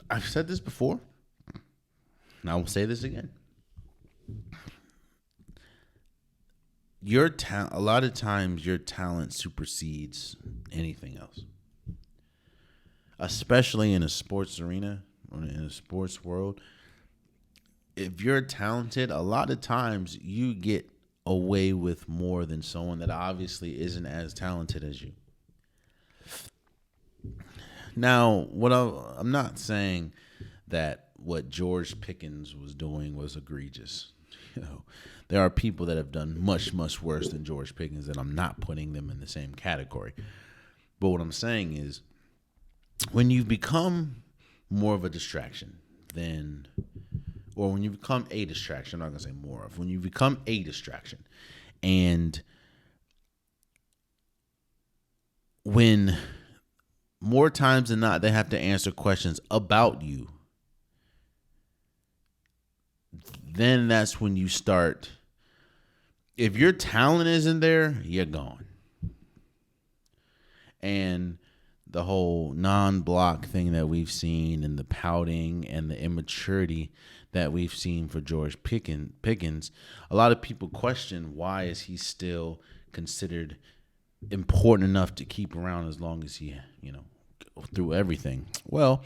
I've said this before, and I will say this again. A lot of times your talent supersedes anything else, especially in a sports arena or in a sports world. If you're talented, a lot of times you get away with more than someone that obviously isn't as talented as you. Now, I'm not saying that what George Pickens was doing was egregious. There are people that have done much, much worse than George Pickens, and I'm not putting them in the same category. But what I'm saying is, when you become more of a distraction or when you become a distraction, I'm not going to say more of, when you become a distraction, and when more times than not they have to answer questions about you, then that's when you start. If your talent isn't there, you're gone. And the whole non-block thing that we've seen, and the pouting and the immaturity that we've seen for George Pickens, a lot of people question, why is he still considered important enough to keep around as long as he, through everything? Well,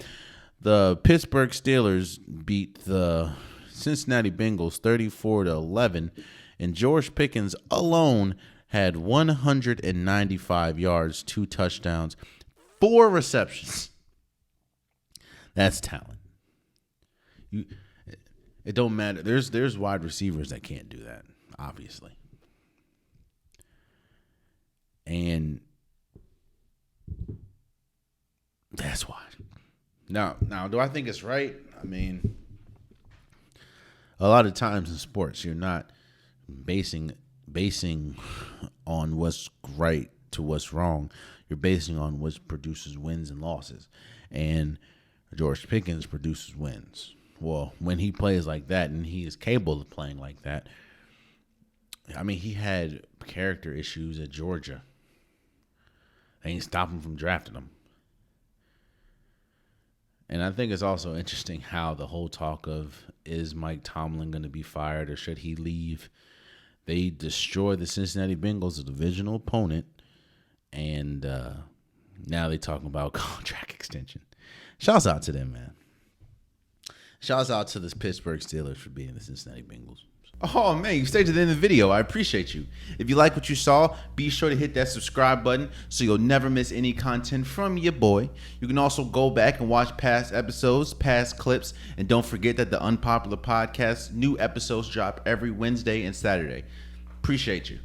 the Pittsburgh Steelers beat the Cincinnati Bengals 34-11, and George Pickens alone had 195 yards, 2 touchdowns, 4 receptions. That's talent. It don't matter. There's wide receivers that can't do that, obviously. And that's why. Now, do I think it's right? I mean, a lot of times in sports, you're not basing on what's right to what's wrong. You're basing on what produces wins and losses. And George Pickens produces wins. Well, when he plays like that, and he is capable of playing like that, I mean, he had character issues at Georgia. They ain't stopping him from drafting him. And I think it's also interesting how the whole talk of, is Mike Tomlin going to be fired or should he leave? They destroyed the Cincinnati Bengals, a divisional opponent, and now they talking about contract extension. Shouts out to them, man. Shouts out to the Pittsburgh Steelers for beating the Cincinnati Bengals. Oh, man, you stayed to the end of the video. I appreciate you. If you like what you saw, be sure to hit that subscribe button so you'll never miss any content from your boy. You can also go back and watch past episodes, past clips, and don't forget that the Unpopular Podcast, new episodes drop every Wednesday and Saturday. Appreciate you.